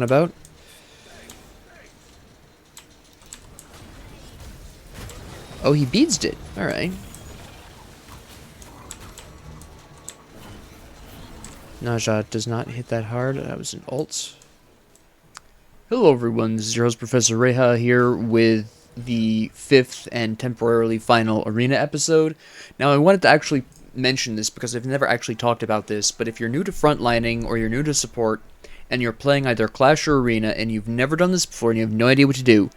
about. Oh, he beadsed it. Alright. Naja does not hit that hard. That was an ult. Hello everyone, this is your host Professor Reha here with the 5th and temporarily final arena episode. Now I wanted to actually mention this because I've never actually talked about this, but if you're new to frontlining or you're new to support and you're playing either Clash or Arena and you've never done this before and you have no idea what to do,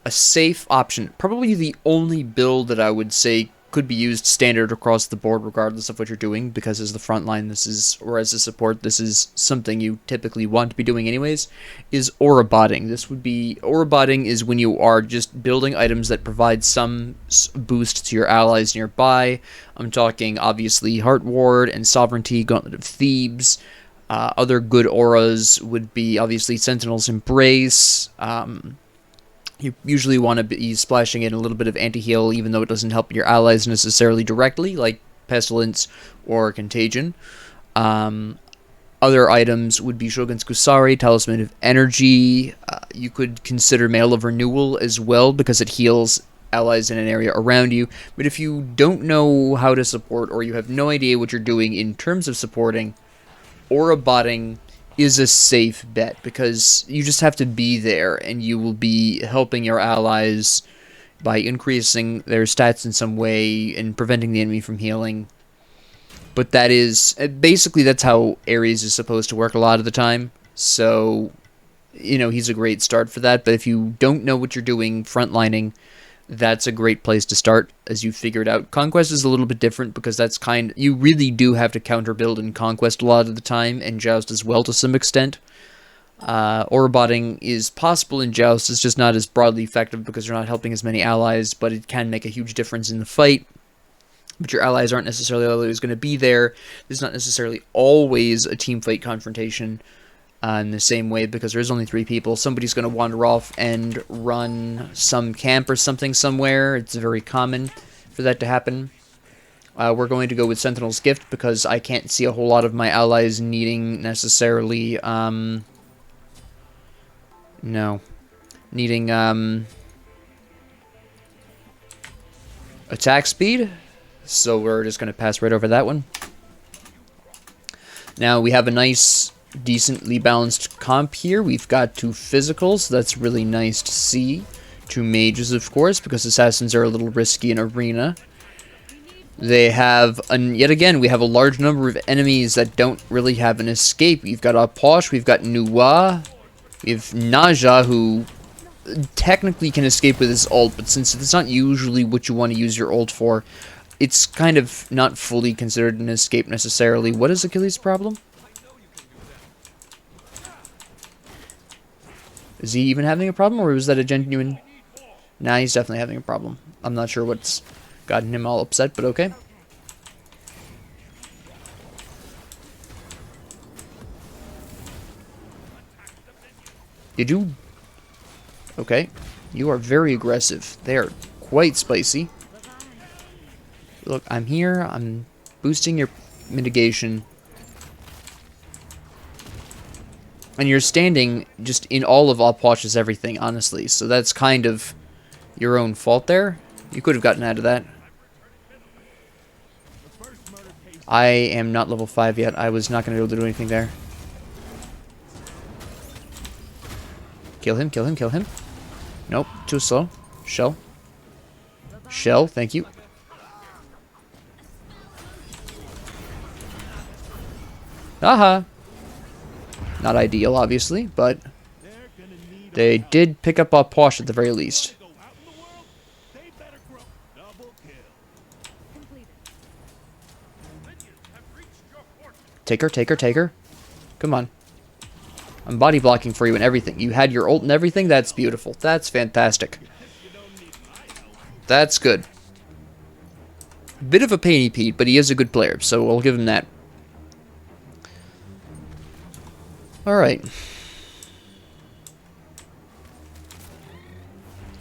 a safe option, probably the only build that I would say could be used standard across the board regardless of what you're doing, because as the front line this is, or as a support, this is something you typically want to be doing anyways, is aura botting. This would be, aura botting is when you are just building items that provide some boost to your allies nearby. I'm talking obviously Heart Ward and Sovereignty, Gauntlet of Thebes. Other good auras would be obviously Sentinel's Embrace. You usually want to be splashing in a little bit of anti-heal, even though it doesn't help your allies necessarily directly, like Pestilence or Contagion. Other items would be Shogun's Kusari, Talisman of Energy. You could consider Mail of Renewal as well, because it heals allies in an area around you. But if you don't know how to support, or you have no idea what you're doing in terms of supporting, aura botting is a safe bet, because you just have to be there and you will be helping your allies by increasing their stats in some way and preventing the enemy from healing. But that is basically, that's how Ares is supposed to work a lot of the time. So, you know, he's a great start for that. But if you don't know what you're doing frontlining, that's a great place to start as you figure it out. Conquest is a little bit different because that's you really do have to counter build in Conquest a lot of the time, and Joust as well to some extent. Aura botting is possible in Joust, it's just not as broadly effective because you're not helping as many allies, but it can make a huge difference in the fight. But your allies aren't necessarily always going to be there. There's not necessarily always a team fight confrontation in the same way, because there's only 3 people. Somebody's going to wander off and run some camp or something somewhere. It's very common for that to happen. We're going to go with Sentinel's Gift because I can't see a whole lot of my allies needing necessarily, attack speed. So we're just going to pass right over that one. Now we have a nice, decently balanced comp here. We've got 2 physicals. That's really nice to see. 2 mages, of course, because assassins are a little risky in arena. They have, yet again, we have a large number of enemies that don't really have an escape. We've got Aposh, we've got Nuwa, we have Naja, who technically can escape with his ult, but since it's not usually what you want to use your ult for, it's kind of not fully considered an escape necessarily. What is Achilles' problem? Is he even having a problem, or was that a genuine... Nah, he's definitely having a problem. I'm not sure what's gotten him all upset, but okay. Did you... Okay. You are very aggressive. They are quite spicy. Look, I'm here. I'm boosting your mitigation. And you're standing just in all of Oposh's everything, honestly. So that's kind of your own fault there. You could have gotten out of that. I am not level 5 yet. I was not going to be able to do anything there. Kill him, kill him, kill him. Nope, too slow. Shell. Shell, thank you. Aha! Not ideal, obviously, but they did pick up Oposh at the very least. Take her, take her, take her. Come on. I'm body blocking for you and everything. You had your ult and everything? That's beautiful. That's fantastic. That's good. Bit of a painy Pete, but he is a good player, so we'll give him that. Alright.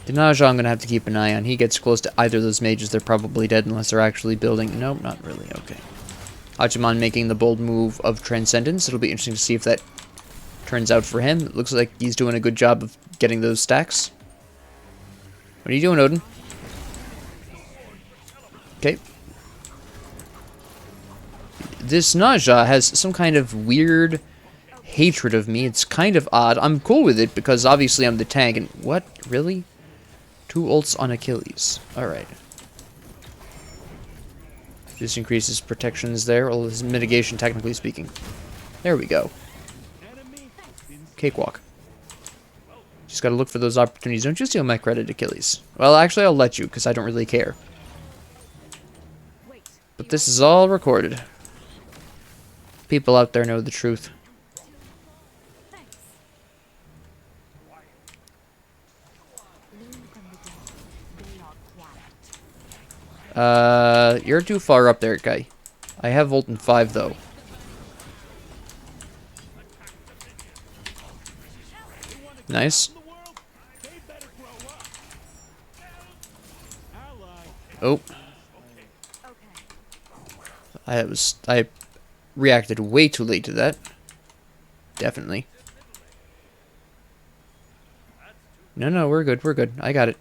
Denaja I'm going to have to keep an eye on. He gets close to either of those mages, they're probably dead unless they're actually building. Nope, not really. Okay. Hachiman making the bold move of Transcendence. It'll be interesting to see if that turns out for him. It looks like he's doing a good job of getting those stacks. What are you doing, Odin? Okay. This Naja has some kind of weird hatred of me. It's kind of odd. I'm cool with it because obviously I'm the tank. And what? Really? 2 ults on Achilles. Alright. This increases protections there. Well, this is mitigation, technically speaking. There we go. Cakewalk. Just gotta look for those opportunities. Don't you steal my credit, Achilles. Well, actually, I'll let you, because I don't really care. But this is all recorded. People out there know the truth. You're too far up there, guy. I have Volt in 5, though. Nice. Oh. I reacted way too late to that. Definitely. No, we're good, we're good. I got it.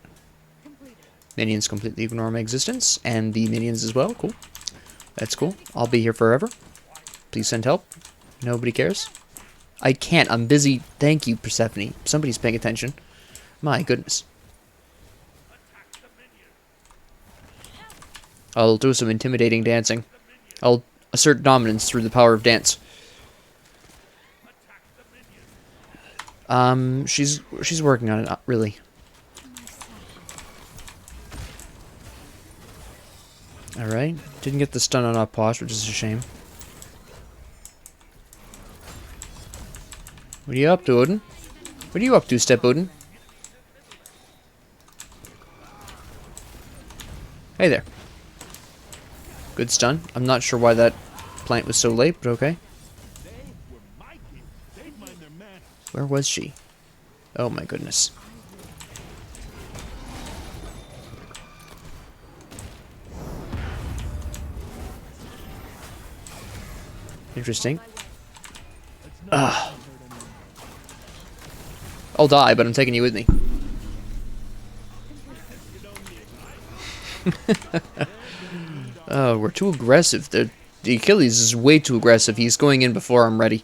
Minions completely ignore my existence, and the minions as well. Cool. That's cool. I'll be here forever. Please send help. Nobody cares. I can't. I'm busy. Thank you, Persephone. Somebody's paying attention. My goodness. I'll do some intimidating dancing. I'll assert dominance through the power of dance. She's working on it, really. Alright. Didn't get the stun on our Posh, which is a shame. What are you up to, Odin? What are you up to, Step Odin? Hey there. Good stun. I'm not sure why that plant was so late, but okay. Where was she? Oh my goodness. Interesting. Ugh. I'll die, but I'm taking you with me. Oh, we're too aggressive. The Achilles is way too aggressive. He's going in before I'm ready.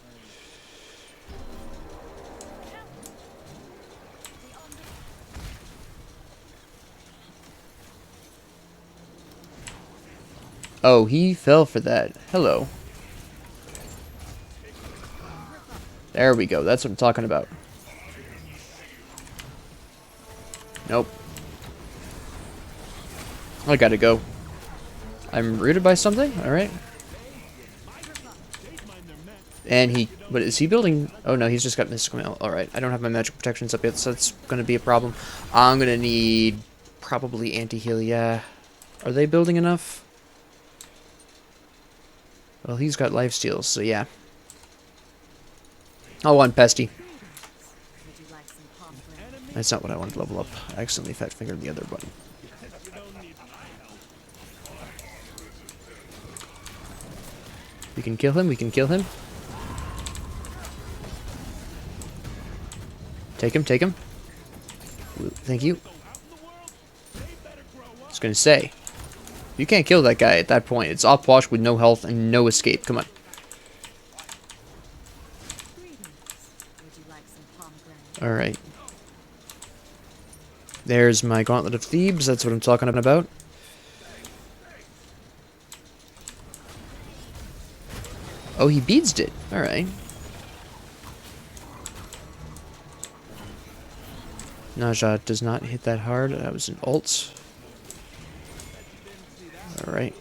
Oh, he fell for that. Hello. There we go. That's what I'm talking about. Nope. I gotta go. I'm rooted by something? Alright. And he... What, is he building? Oh no, he's just got mystical mail. Alright, I don't have my magic protections up yet, so that's gonna be a problem. I'm gonna need... Probably anti-heal, yeah. Are they building enough? Well, he's got lifesteals, so yeah. I'll want Pesty. That's not what I wanted to level up. I accidentally fat fingered the other button. We can kill him, we can kill him. Take him, take him. Thank you. I was gonna say, you can't kill that guy at that point. It's Opwash with no health and no escape. Come on. Alright. There's my Gauntlet of Thebes. That's what I'm talking about. Oh, he beadsed it. Alright. Naja does not hit that hard. That was an ult. Alright.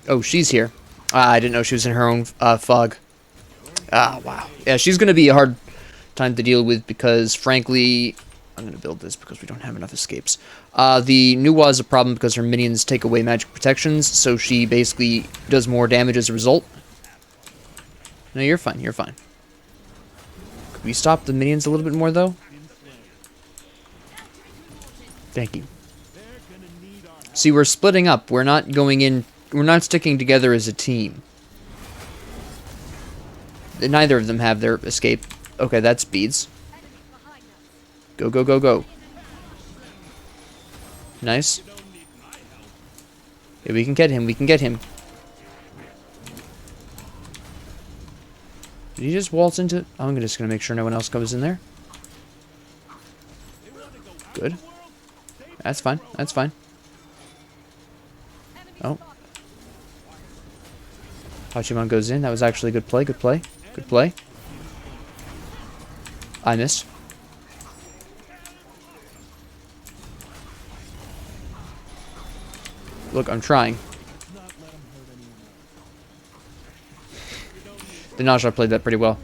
Oh, she's here. Ah, I didn't know she was in her own fog. Ah, wow. Yeah, she's going to be a hard time to deal with because, frankly... I'm going to build this because we don't have enough escapes. The Nuwa is a problem because her minions take away magic protections, so she basically does more damage as a result. No, you're fine, you're fine. Could we stop the minions a little bit more, though? Thank you. See, we're splitting up. We're not going in... We're not sticking together as a team. Neither of them have their escape. Okay, that's beads. Go, go, go, go. Nice. Yeah, we can get him. We can get him. Did he just waltz into... I'm just going to make sure no one else comes in there. Good. That's fine. That's fine. Oh. Hachiman goes in. That was actually a good play. Good play. Good play. I missed. Look, I'm trying. The Naja played that pretty well.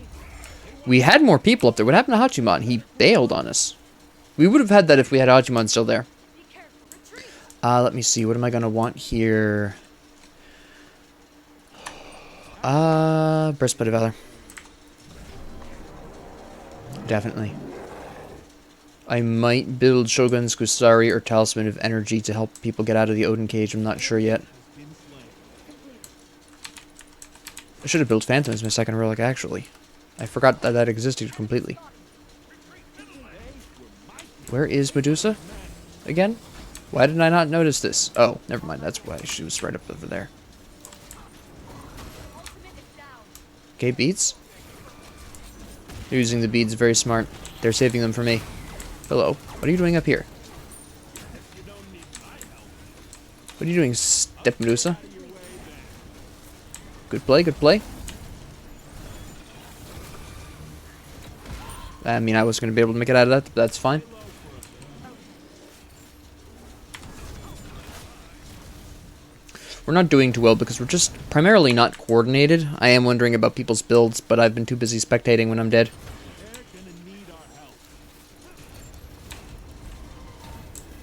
We had more people up there. What happened to Hachiman? He bailed on us. We would have had that if we had Hachiman still there. Let me see. What am I going to want here? Breastplate of Valor. Definitely. I might build Shogun's Kusari or Talisman of Energy to help people get out of the Odin Cage. I'm not sure yet. I should have built Phantom as my second relic, actually. I forgot that that existed completely. Where is Medusa? Again? Why did I not notice this? Oh, never mind. That's why she was right up over there. Okay, beads. They're using the beads very smart. They're saving them for me. Hello. What are you doing up here? What are you doing, Step Medusa? Good play, good play. I mean, I was going to be able to make it out of that, but that's fine. We're not doing too well because we're just primarily not coordinated. I am wondering about people's builds, but I've been too busy spectating when I'm dead.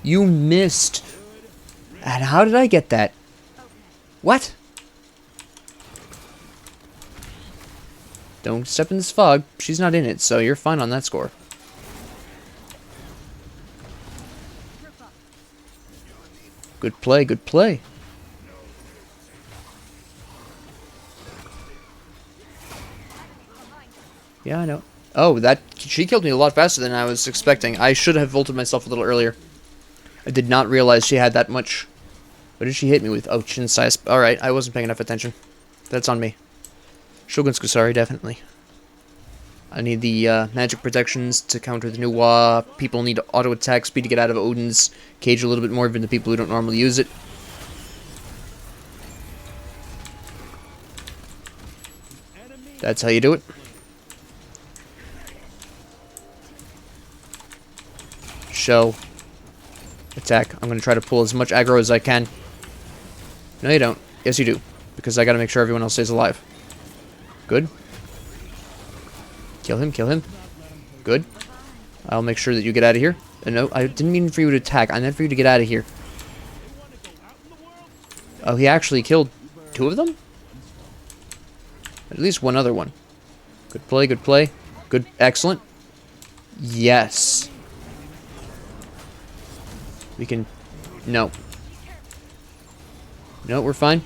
You missed. And how did I get that? What? Don't step in this fog. She's not in it, so you're fine on that score. Good play, good play. Yeah, I know. Oh, she killed me a lot faster than I was expecting. I should have ulted myself a little earlier. I did not realize she had that much. What did she hit me with? Oh, chin size. Alright, I wasn't paying enough attention. That's on me. Shogun's Kusari, definitely. I need the magic protections to counter the new people need auto attack speed to get out of Odin's cage a little bit more, even the people who don't normally use it. That's how you do it. Show. Attack. I'm going to try to pull as much aggro as I can. No, you don't. Yes, you do. Because I got to make sure everyone else stays alive. Good. Kill him, kill him. Good. I'll make sure that you get out of here. No, I didn't mean for you to attack. I meant for you to get out of here. Oh, he actually killed 2 of them? At least one other one. Good play, good play. Good, excellent. Yes. We can... No. No, we're fine.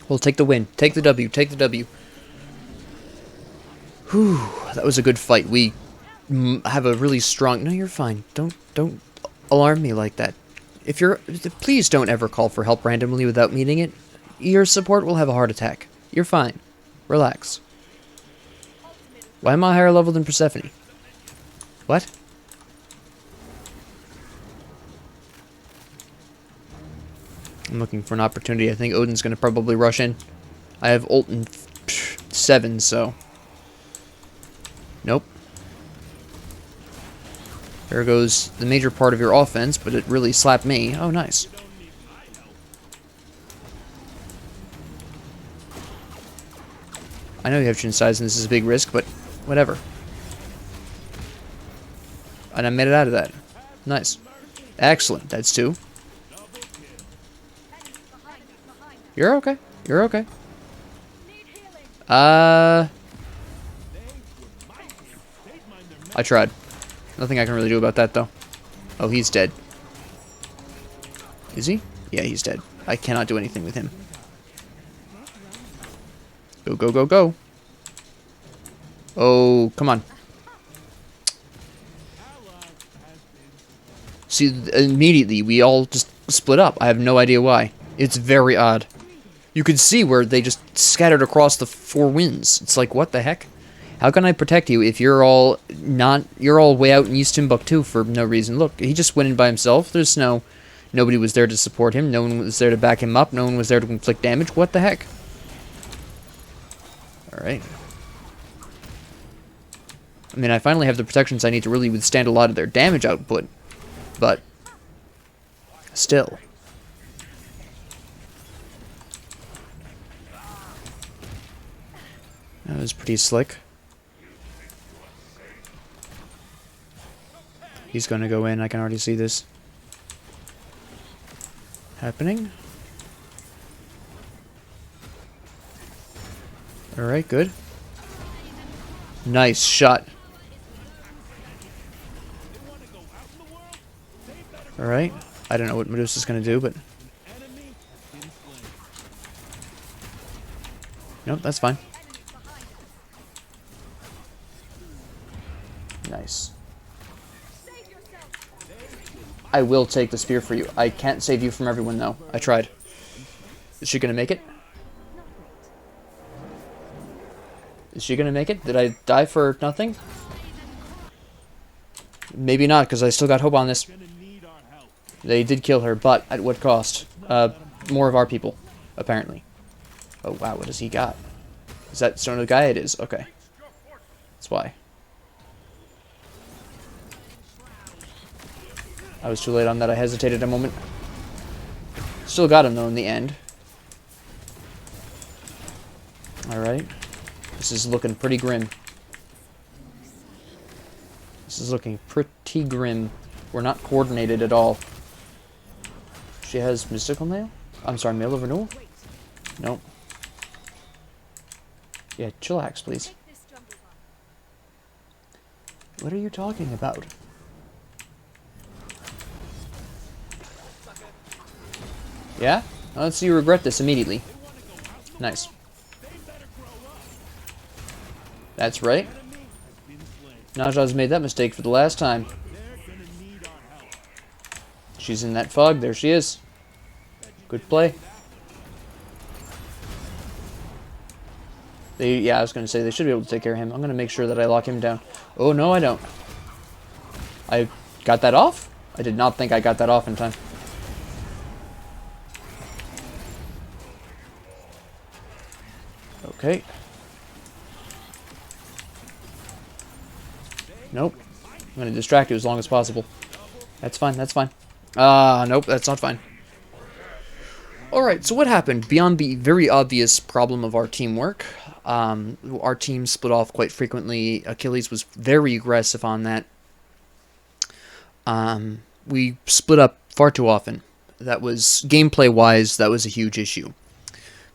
We'll take the win. Take the W. Take the W. Whew. That was a good fight. We have a really strong... No, you're fine. Don't alarm me like that. If you're... Please don't ever call for help randomly without meaning it. Your support will have a heart attack. You're fine. Relax. Why am I higher level than Persephone? What? I'm looking for an opportunity. I think Odin's going to probably rush in. I have ult in 7, so... Nope. There goes the major part of your offense, but it really slapped me. Oh, nice. I know you have chin size and this is a big risk, but whatever. And I made it out of that. Nice. Excellent. That's 2. You're okay. You're okay. I tried. Nothing I can really do about that, though. Oh, he's dead. Is he? Yeah, he's dead. I cannot do anything with him. Go, go, go, go. Oh, come on. See, immediately, we all just split up. I have no idea why. It's very odd. You could see where they just scattered across the four winds. It's like, what the heck? How can I protect you if you're all way out in East Timbuktu for no reason? Look, he just went in by himself. Nobody was there to support him. No one was there to back him up. No one was there to inflict damage. What the heck? Alright. I mean, I finally have the protections I need to really withstand a lot of their damage output. But still. That was pretty slick. He's gonna go in, I can already see this happening. Alright, good. Nice shot. Alright. I don't know what Medusa's gonna do, but... Nope, that's fine. Nice. I will take the spear for you. I can't save you from everyone, though. I tried. Is she gonna make it? Is she gonna make it? Did I die for nothing? Maybe not, because I still got hope on this. They did kill her, but at what cost? More of our people, apparently. Oh, wow, what has he got? Is that Stone of the Guy? It is, okay. That's why. I was too late on that, I hesitated a moment. Still got him, though, in the end. Alright. This is looking pretty grim. This is looking pretty grim. We're not coordinated at all. She has Mystical Mail? I'm sorry, Mail of Renewal? Nope. Yeah, chillax, please. What are you talking about? Yeah? Well, let's see you regret this immediately. Nice. That's right. Naja's made that mistake for the last time. She's in that fog. There she is. Good play. Yeah, I was going to say, they should be able to take care of him. I'm going to make sure that I lock him down. Oh, no, I don't. I got that off? I did not think I got that off in time. Okay. Nope. I'm going to distract you as long as possible. That's fine, that's fine. Nope, that's not fine. Alright, so what happened? Beyond the very obvious problem of our teamwork, our team split off quite frequently. Achilles was very aggressive on that. We split up far too often. That was, gameplay-wise, that was a huge issue.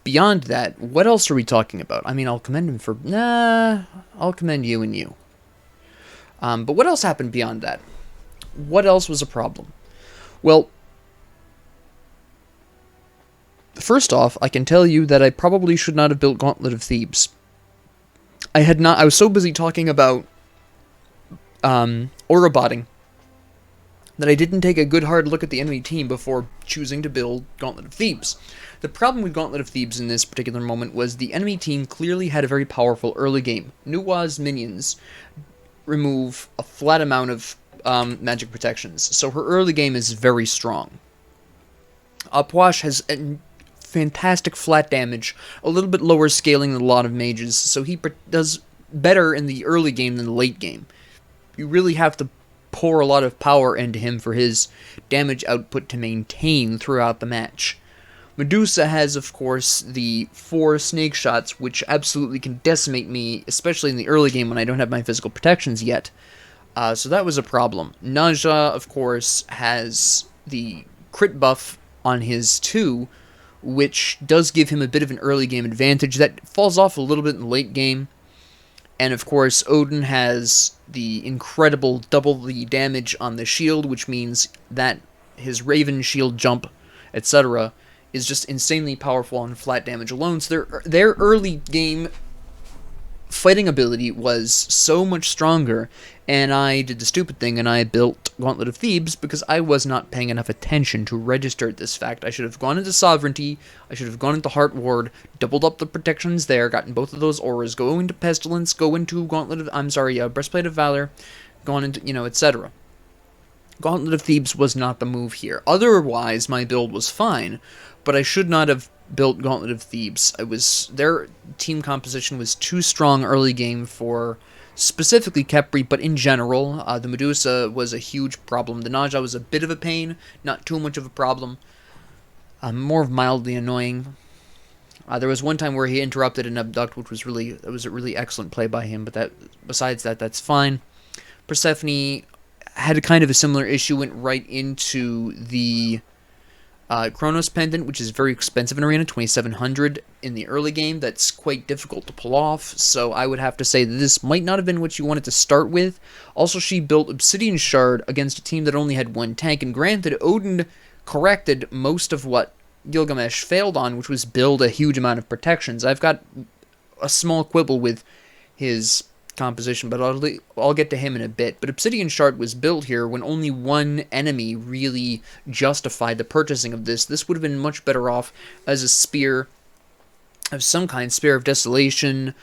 Beyond that, what else are we talking about? I mean, I'll commend him for... Nah, I'll commend you and you. But what else happened beyond that? What else was a problem? Well, first off, I can tell you that I probably should not have built Gauntlet of Thebes. I was so busy talking about aura-botting that I didn't take a good hard look at the enemy team before choosing to build Gauntlet of Thebes. The problem with Gauntlet of Thebes in this particular moment was the enemy team clearly had a very powerful early game. Nuwa's minions remove a flat amount of magic protections, so her early game is very strong. Apwash has a fantastic flat damage, a little bit lower scaling than a lot of mages, so he does better in the early game than the late game. You really have to pour a lot of power into him for his damage output to maintain throughout the match. Medusa has, of course, the 4 snake shots, which absolutely can decimate me, especially in the early game when I don't have my physical protections yet. So that was a problem. Naja, of course, has the crit buff on his 2, which does give him a bit of an early game advantage that falls off a little bit in the late game. And of course, Odin has the incredible double the damage on the shield, which means that his Raven shield jump, etc., is just insanely powerful on flat damage alone. So their early game fighting ability was so much stronger, and I did the stupid thing and I built Gauntlet of Thebes because I was not paying enough attention to register this fact. I should have gone into Sovereignty, I should have gone into Heart Ward, doubled up the protections there, gotten both of those auras, go into Pestilence, go into Breastplate of Valor, gone into, etc. Gauntlet of Thebes was not the move here. Otherwise, my build was fine, but I should not have built Gauntlet of Thebes. Their team composition was too strong early game for specifically Khepri, but in general, the Medusa was a huge problem. The Naja was a bit of a pain, not too much of a problem, more of mildly annoying. There was one time where he interrupted an abduct, which was a really excellent play by him, but besides that, that's fine. Persephone had a kind of a similar issue, went right into the Chronos Pendant, which is very expensive in Arena, 2,700 in the early game. That's quite difficult to pull off, so I would have to say that this might not have been what you wanted to start with. Also, she built Obsidian Shard against a team that only had one tank, and granted, Odin corrected most of what Gilgamesh failed on, which was build a huge amount of protections. I've got a small quibble with his composition, but I'll get to him in a bit. But Obsidian Shard was built here when only one enemy really justified the purchasing of this. This would have been much better off as a spear of some kind, Spear of Desolation,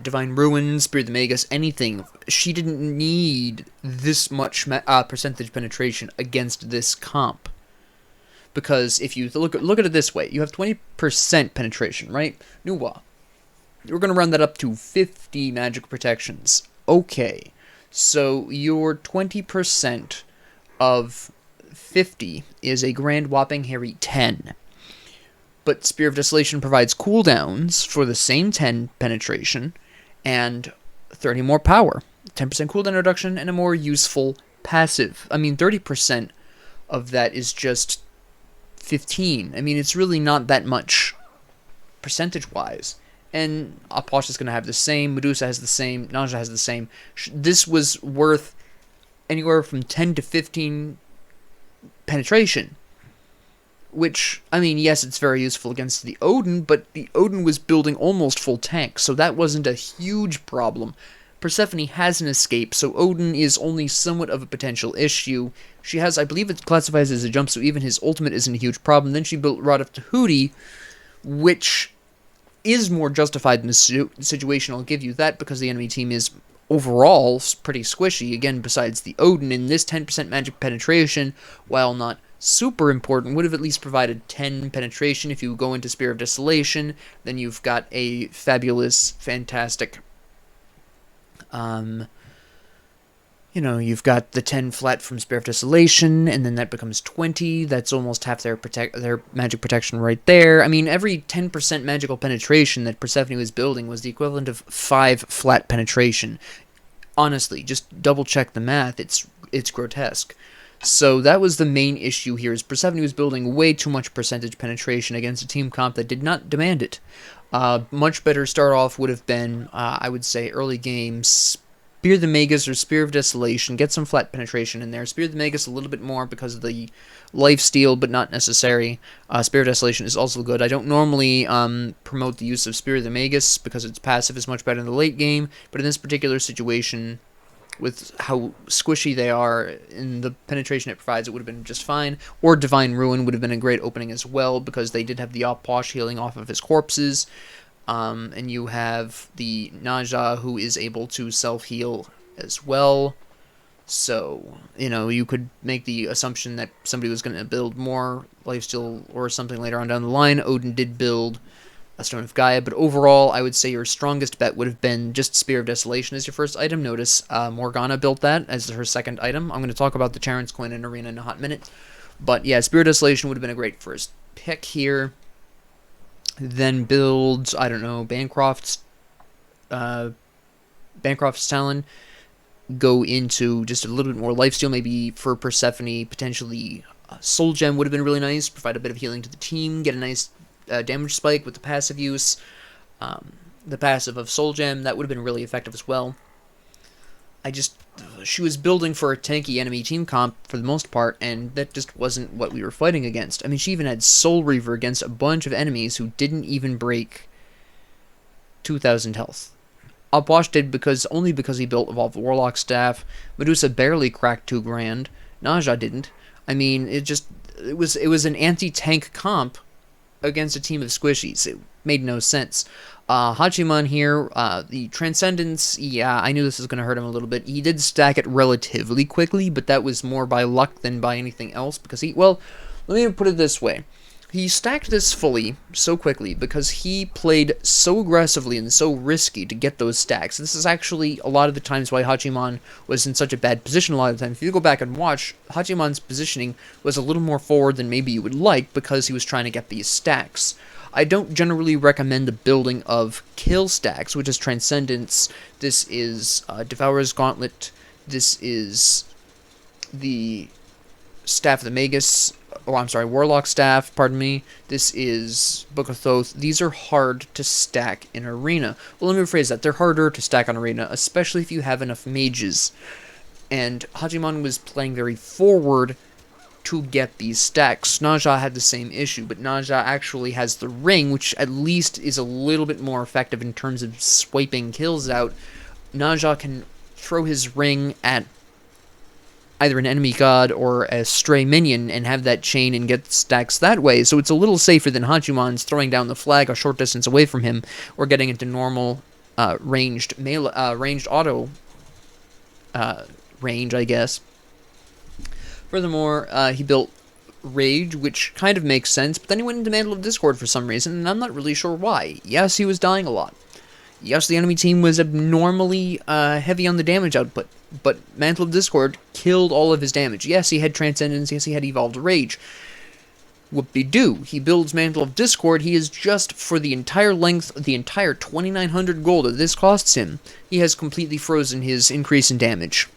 Divine Ruin, Spear of the Magus, anything. She didn't need this much percentage penetration against this comp. Because if you look at it this way, you have 20% penetration, right? Nuwa. We're going to round that up to 50 magic protections. Okay, so your 20% of 50 is a grand whopping hairy 10. But Spear of Desolation provides cooldowns for the same 10 penetration and 30 more power. 10% cooldown reduction and a more useful passive. I mean, 30% of that is just 15. I mean, it's really not that much percentage-wise. And Aposh is going to have the same, Medusa has the same, Naja has the same. This was worth anywhere from 10 to 15 penetration. Which, I mean, yes, it's very useful against the Odin, but the Odin was building almost full tank, so that wasn't a huge problem. Persephone has an escape, so Odin is only somewhat of a potential issue. She has, I believe it classifies as a jump, so even his ultimate isn't a huge problem. Then she built Rod of Tahuti, which is more justified in the situation, I'll give you that, because the enemy team is overall pretty squishy, again, besides the Odin, and this 10% magic penetration, while not super important, would have at least provided 10 penetration. If you go into Spear of Desolation, then you've got a fabulous, fantastic, you've got the 10 flat from Spear of Desolation, and then that becomes 20. That's almost half their magic protection right there. I mean, every 10% magical penetration that Persephone was building was the equivalent of 5 flat penetration. Honestly, just double check the math. It's grotesque. So that was the main issue here, is Persephone was building way too much percentage penetration against a team comp that did not demand it. Much better start off would have been, I would say, early games, Spear the Magus or Spear of Desolation, get some flat penetration in there. Spear the Magus a little bit more because of the lifesteal, but not necessary. Spear of Desolation is also good. I don't normally promote the use of Spear of the Magus because its passive is much better in the late game, but in this particular situation, with how squishy they are in the penetration it provides, it would have been just fine. Or Divine Ruin would have been a great opening as well, because they did have the Oposh healing off of his corpses. And you have the Naja, who is able to self-heal as well. So, you could make the assumption that somebody was going to build more lifesteal or something later on down the line. Odin did build a Stone of Gaia, but overall, I would say your strongest bet would have been just Spear of Desolation as your first item. Notice Morgana built that as her second item. I'm going to talk about the Charon's Coin in Arena in a hot minute. But yeah, Spear of Desolation would have been a great first pick here. Then build, I don't know, Bancroft's Talon. Go into just a little bit more lifesteal, maybe for Persephone, potentially Soul Gem would have been really nice. Provide a bit of healing to the team, get a nice damage spike with the passive use. The passive of Soul Gem, that would have been really effective as well. She was building for a tanky enemy team comp for the most part, and that just wasn't what we were fighting against. I mean, she even had Soul Reaver against a bunch of enemies who didn't even break 2,000 health. Upwash did only because he built Evolved Warlock Staff. Medusa barely cracked 2 grand. Naja didn't. I mean, it was an anti-tank comp against a team of squishies. It made no sense. Hachiman here, the Transcendence, yeah, I knew this was going to hurt him a little bit. He did stack it relatively quickly, but that was more by luck than by anything else, because well, let me put it this way. He stacked this fully so quickly because he played so aggressively and so risky to get those stacks. This is actually a lot of the times why Hachiman was in such a bad position a lot of the time. If you go back and watch, Hachiman's positioning was a little more forward than maybe you would like because he was trying to get these stacks. I don't generally recommend the building of kill stacks, which is Transcendence. This is Devourer's Gauntlet. This is the Staff of the Magus. Oh, I'm sorry, Warlock Staff, pardon me. This is Book of Thoth. These are hard to stack in Arena. Well, let me rephrase that. They're harder to stack on Arena, especially if you have enough mages. And Hachiman was playing very forward to get these stacks. Naja had the same issue, but Naja actually has the ring, which at least is a little bit more effective in terms of swiping kills out. Naja can throw his ring at either an enemy god or a stray minion and have that chain and get stacks that way, so it's a little safer than Hachiman's throwing down the flag a short distance away from him or getting into normal ranged auto range, I guess. Furthermore, he built Rage, which kind of makes sense, but then he went into Mantle of Discord for some reason, and I'm not really sure why. Yes, he was dying a lot. Yes, the enemy team was abnormally heavy on the damage output, but Mantle of Discord killed all of his damage. Yes, he had Transcendence, yes, he had Evolved Rage. Whoop-de-doo. He builds Mantle of Discord, he is just, for the entire length, the entire 2,900 gold that this costs him, he has completely frozen his increase in damage.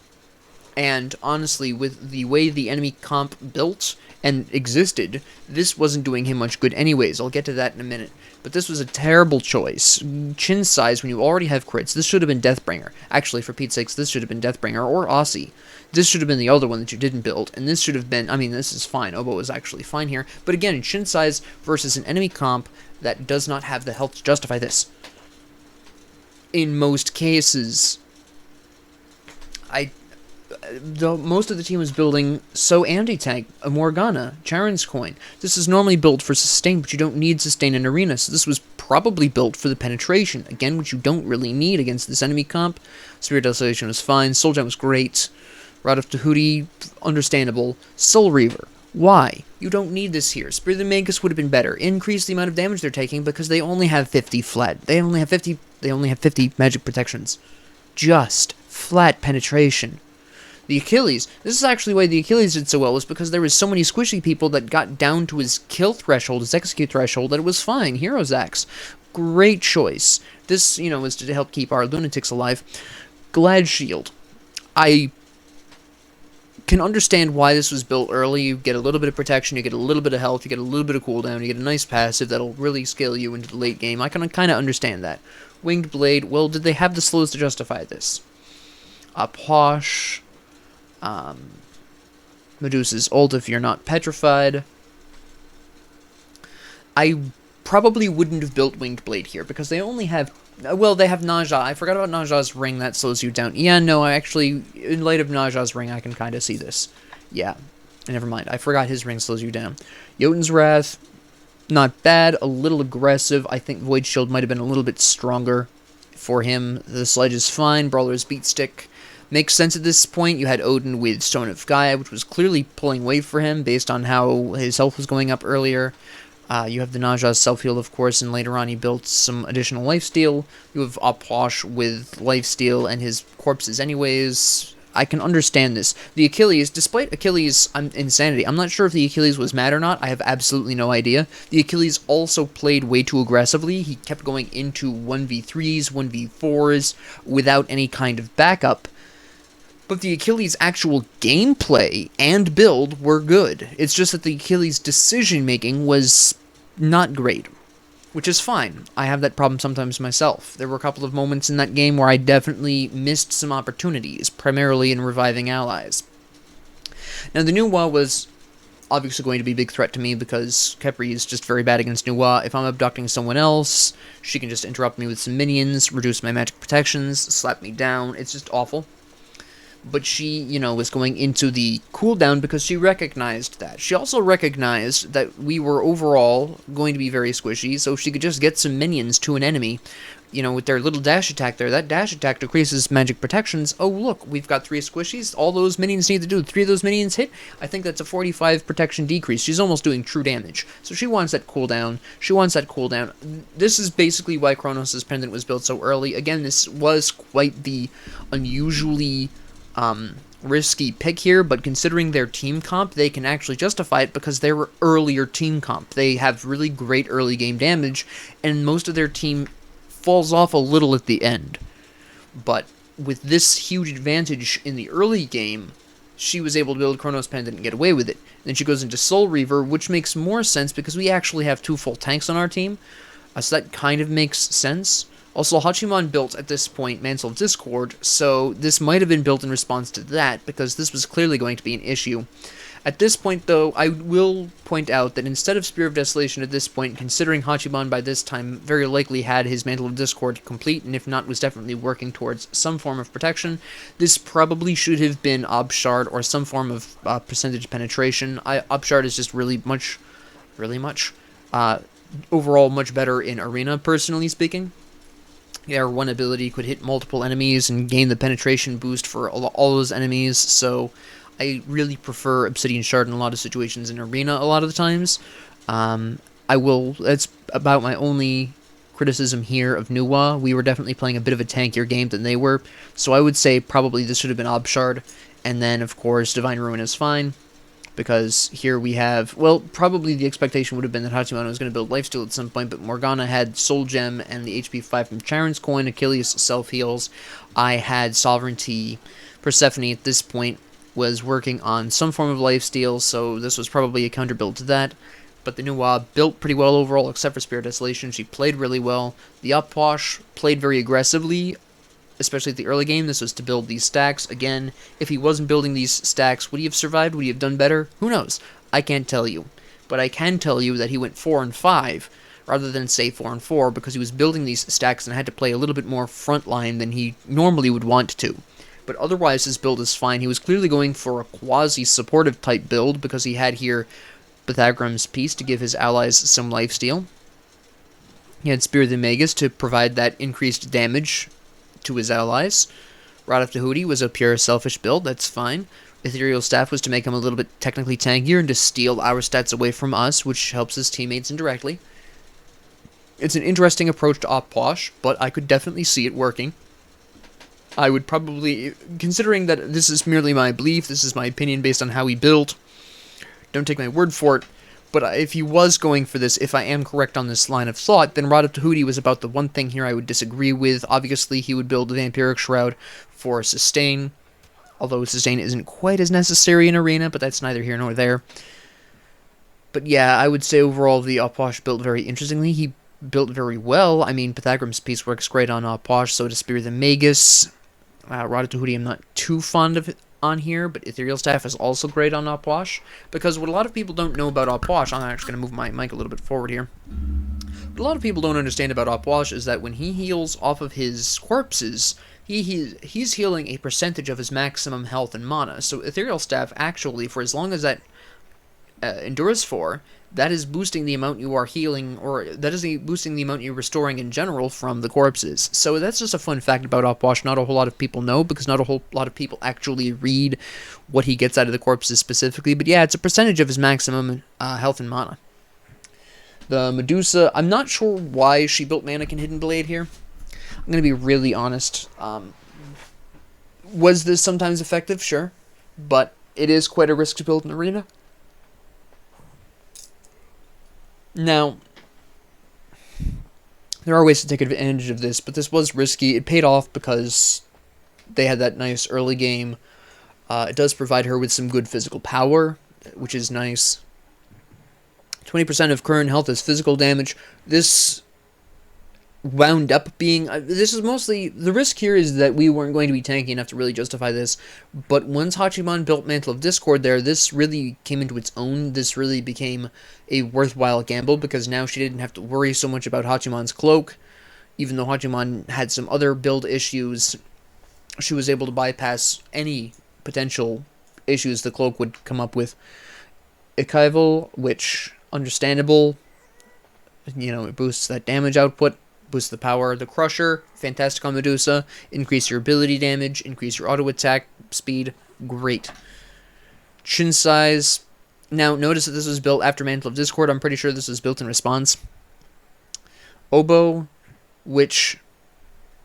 And honestly, with the way the enemy comp built and existed, this wasn't doing him much good anyways. I'll get to that in a minute. But this was a terrible choice. Chin size, when you already have crits, this should have been Deathbringer. Actually, for Pete's sakes, this should have been Deathbringer or Aussie. This should have been the other one that you didn't build, and this should have been, I mean, this is fine. Oboe is actually fine here. But again, chin size versus an enemy comp that does not have the health to justify this. In most cases, most of the team was building anti-tank, a Morgana, Charon's Coin. This is normally built for sustain, but you don't need sustain in Arena, so this was probably built for the penetration, again, which you don't really need against this enemy comp. Spirit Desolation was fine, Soul Gem was great, Rod of Tahuti, understandable. Soul Reaver, why? You don't need this here. Spirit of the Magus would have been better. Increase the amount of damage they're taking because they only have 50 flat. They only have 50 magic protections. Just flat penetration. The Achilles, this is actually why the Achilles did so well, was because there was so many squishy people that got down to his kill threshold, his execute threshold, that it was fine. Hero's Axe, great choice. This, was to help keep our lunatics alive. Glad Shield, I can understand why this was built early. You get a little bit of protection, you get a little bit of health, you get a little bit of cooldown, you get a nice passive that'll really scale you into the late game. I can kind of understand that. Winged Blade, well, did they have the slows to justify this? Posh, Medusa's ult if you're not petrified. I probably wouldn't have built Winged Blade here because they only have, well, they have Naja. I forgot about Naja's ring, that slows you down. Yeah, no, I actually, in light of Naja's ring, I can kind of see this. Yeah, never mind. I forgot his ring slows you down. Jotun's Wrath, not bad, a little aggressive. I think Void Shield might have been a little bit stronger for him. The Sledge is fine. Brawler's Beat Stick makes sense at this point. You had Odin with Stone of Gaia, which was clearly pulling weight for him based on how his health was going up earlier. You have the Naja's self-heal, of course, and later on he built some additional lifesteal. You have Opwash with lifesteal and his corpses anyways. I can understand this. The Achilles, despite Achilles' insanity, I'm not sure if the Achilles was mad or not. I have absolutely no idea. The Achilles also played way too aggressively. He kept going into 1v3s, 1v4s, without any kind of backup. But the Achilles' actual gameplay and build were good. It's just that the Achilles' decision-making was not great. which is fine. I have that problem sometimes myself. There were a couple of moments in that game where I definitely missed some opportunities, primarily in reviving allies. Now, the Nuwa was obviously going to be a big threat to me because Khepri is just very bad against Nuwa. If I'm abducting someone else, she can just interrupt me with some minions, reduce my magic protections, slap me down. It's just awful. But she, was going into the cooldown because she recognized that. She also recognized that we were overall going to be very squishy, so she could just get some minions to an enemy, with their little dash attack there. That dash attack decreases magic protections. Oh, look, we've got 3 squishies. All those minions need to do. 3 of those minions hit. I think that's a 45 protection decrease. She's almost doing true damage. So she wants that cooldown. This is basically why Kronos' Pendant was built so early. Again, this was quite the unusually risky pick here, but considering their team comp, they can actually justify it because they were earlier team comp. They have really great early game damage, and most of their team falls off a little at the end. But with this huge advantage in the early game, she was able to build Chronos Pendant and get away with it. Then she goes into Soul Reaver, which makes more sense because we actually have 2 full tanks on our team, so that kind of makes sense. Also, Hachiman built, at this point, Mantle of Discord, so this might have been built in response to that, because this was clearly going to be an issue. At this point, though, I will point out that instead of Spear of Desolation at this point, considering Hachiman by this time very likely had his Mantle of Discord complete, and if not, was definitely working towards some form of protection, this probably should have been Obshard or some form of percentage penetration. Obshard is just really much, overall much better in Arena, personally speaking. Yeah, one ability could hit multiple enemies and gain the penetration boost for all those enemies, so I really prefer Obsidian Shard in a lot of situations in Arena a lot of the times. That's about my only criticism here of Nuwa. We were definitely playing a bit of a tankier game than they were, so I would say probably this should have been Obshard, and then, of course, Divine Ruin is fine. Because here we have, well, probably the expectation would have been that Hachiman was going to build Lifesteal at some point, but Morgana had Soul Gem and the HP 5 from Charon's Coin, Achilles self-heals. I had Sovereignty. Persephone at this point was working on some form of Lifesteal, so this was probably a counter build to that. But the Nuwa built pretty well overall, except for Spirit Desolation. She played really well. The Upwash played very aggressively, especially at the early game. This was to build these stacks. Again, if he wasn't building these stacks, would he have survived? Would he have done better? Who knows? I can't tell you. But I can tell you that he went 4 and 5, rather than say 4 and 4, because he was building these stacks and had to play a little bit more frontline than he normally would want to. But otherwise, his build is fine. He was clearly going for a quasi-supportive type build, because he had here Pythagram's Piece to give his allies some lifesteal. He had Spear of the Magus to provide that increased damage to his allies. Rod of Tahuti was a pure selfish build, that's fine. Ethereal Staff was to make him a little bit technically tankier and to steal our stats away from us, which helps his teammates indirectly. It's an interesting approach to Opwash, but I could definitely see it working. I would probably, considering that this is merely my belief, this is my opinion based on how he built, don't take my word for it, but if he was going for this, if I am correct on this line of thought, then Rod of Tahuti was about the one thing here I would disagree with. Obviously, he would build the Vampiric Shroud for Sustain, although Sustain isn't quite as necessary in Arena, but that's neither here nor there. But yeah, I would say overall the Opwash built very interestingly. He built very well. I mean, Pythagram's Piece works great on Opwash, so does Spear of the Magus. Rod of Tahuti I'm not too fond of on here, but Ethereal Staff is also great on Opwash, because what a lot of people don't know about Opwash, I'm actually going to move my mic a little bit forward here, what a lot of people don't understand about Opwash is that when he heals off of his corpses, he's healing a percentage of his maximum health and mana, so Ethereal Staff actually, for as long as that endures for, that is boosting the amount you are healing, or that is boosting the amount you're restoring in general from the corpses. So that's just a fun fact about Opwash. Not a whole lot of people know, because not a whole lot of people actually read what he gets out of the corpses specifically. But yeah, it's a percentage of his maximum health and mana. The Medusa, I'm not sure why she built Mannequin Hidden Blade here. I'm going to be really honest. Was this sometimes effective? Sure. But it is quite a risk to build an arena. Now, there are ways to take advantage of this, but this was risky. It paid off because they had that nice early game. It does provide her with some good physical power, which is nice. 20% of current health is physical damage. This wound up being... this is mostly... the risk here is that we weren't going to be tanky enough to really justify this. But once Hachiman built Mantle of Discord there, this really came into its own. This really became a worthwhile gamble, because now she didn't have to worry so much about Hachiman's cloak. Even though Hachiman had some other build issues, she was able to bypass any potential issues the cloak would come up with. Ikaival, which, understandable, it boosts that damage output, boosts the power. The Crusher, fantastic on Medusa, increase your ability damage, increase your auto attack speed, great. Chin size, now notice that this was built after Mantle of Discord. I'm pretty sure this was built in response. Oboe, which,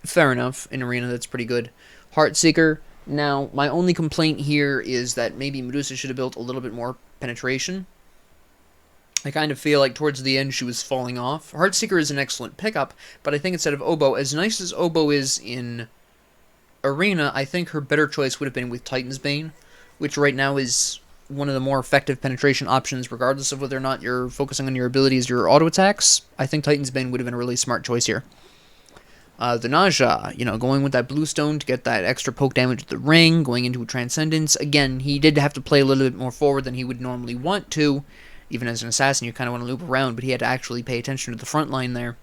fair enough, in Arena that's pretty good. Heartseeker, now my only complaint here is that maybe Medusa should have built a little bit more penetration. I kind of feel like towards the end she was falling off. Heartseeker is an excellent pickup, but I think instead of Oboe, as nice as Oboe is in Arena, I think her better choice would have been with Titan's Bane, which right now is one of the more effective penetration options, regardless of whether or not you're focusing on your abilities, your auto attacks. I think Titan's Bane would have been a really smart choice here. The Naja, going with that blue stone to get that extra poke damage with the ring, going into Transcendence. Again, he did have to play a little bit more forward than he would normally want to. Even as an assassin, you kind of want to loop around, but he had to actually pay attention to the front line there.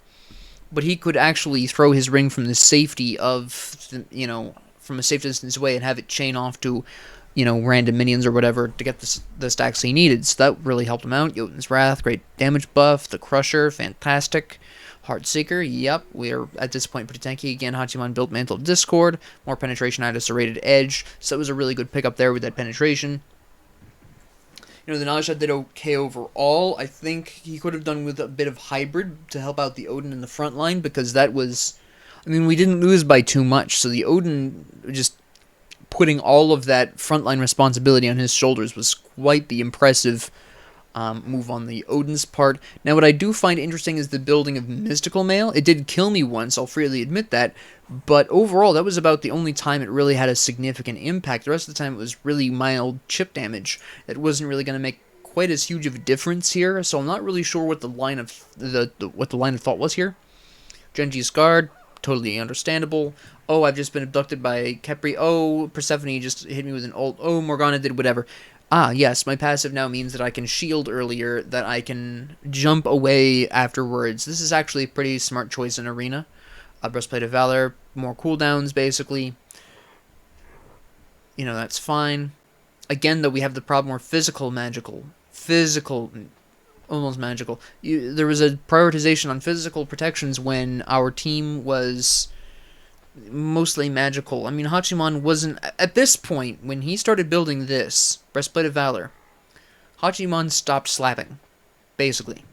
But he could actually throw his ring from the safety of, from a safe distance away and have it chain off to, random minions or whatever to get the stacks he needed. So that really helped him out. Jotun's Wrath, great damage buff. The Crusher, fantastic. Heartseeker, yep, we are at this point pretty tanky. Again, Hachiman built Mantle of Discord, more penetration at a serrated edge, so it was a really good pickup there with that penetration. The Naja did okay overall. I think he could have done with a bit of hybrid to help out the Odin in the front line, because that was... we didn't lose by too much, so the Odin just putting all of that frontline responsibility on his shoulders was quite the impressive move on the Odin's part. Now, what I do find interesting is the building of Mystical Mail. It did kill me once, I'll freely admit that, but overall, that was about the only time it really had a significant impact. The rest of the time, it was really mild chip damage. It wasn't really going to make quite as huge of a difference here, so I'm not really sure what the line of thought was here. Genji's Guard, totally understandable. Oh, I've just been abducted by Khepri. Oh, Persephone just hit me with an ult. Oh, Morgana did whatever. Ah, yes, my passive now means that I can shield earlier, that I can jump away afterwards. This is actually a pretty smart choice in Arena. Breastplate of Valor, more cooldowns, basically. That's fine. Again, though, we have the problem where physical, almost magical. There was a prioritization on physical protections when our team was mostly magical. Hachiman wasn't... At this point, when he started building this, Breastplate of Valor, Hachiman stopped slapping, basically.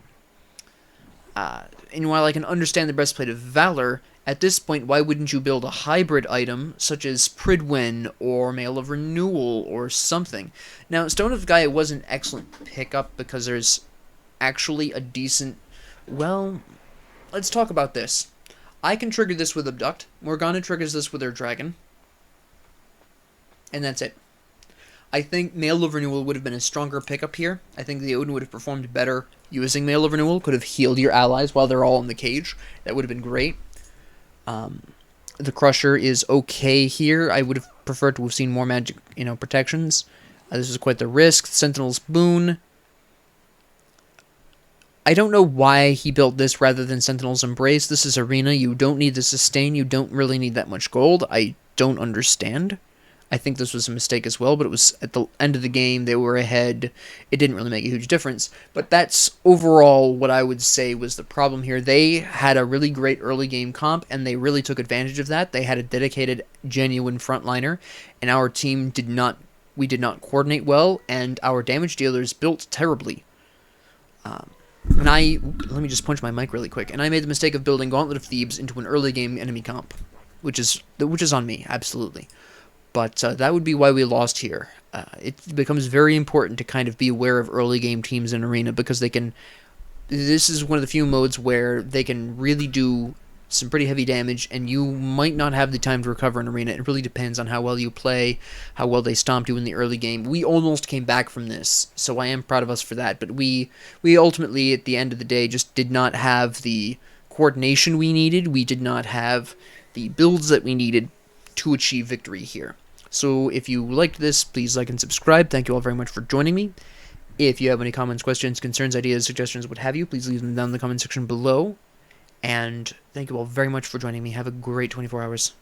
And while I can understand the Breastplate of Valor, at this point, why wouldn't you build a hybrid item, such as Pridwen, or Mail of Renewal, or something? Now, Stone of Gaia was an excellent pickup, because there's actually a decent... Well, let's talk about this. I can trigger this with Abduct. Morgana triggers this with her Dragon. And that's it. I think Mail of Renewal would have been a stronger pickup here. I think the Odin would have performed better using Mail of Renewal. Could have healed your allies while they're all in the cage. That would have been great. The Crusher is okay here. I would have preferred to have seen more magic, protections. This is quite the risk. Sentinel's Boon. I don't know why he built this rather than Sentinel's Embrace. This is Arena. You don't need the sustain. You don't really need that much gold. I don't understand. I think this was a mistake as well, but it was at the end of the game. They were ahead. It didn't really make a huge difference. But that's overall what I would say was the problem here. They had a really great early game comp, and they really took advantage of that. They had a dedicated, genuine frontliner, and our team did not coordinate well, and our damage dealers built terribly. Let me just punch my mic really quick. And I made the mistake of building Gauntlet of Thebes into an early game enemy comp, which is on me, absolutely. But that would be why we lost here. It becomes very important to kind of be aware of early game teams in Arena, because they can... This is one of the few modes where they can really do some pretty heavy damage, and you might not have the time to recover in arena. It really depends on how well you play, how well they stomped you in the early game. We almost came back from this, so I am proud of us for that, but we ultimately, at the end of the day, just did not have the coordination we needed. We did not have the builds that we needed to achieve victory here. So if you liked this, please like and subscribe. Thank you all very much for joining me. If you have any comments, questions, concerns, ideas, suggestions, what have you, please leave them down in the comment section below. And thank you all very much for joining me. Have a great 24 hours.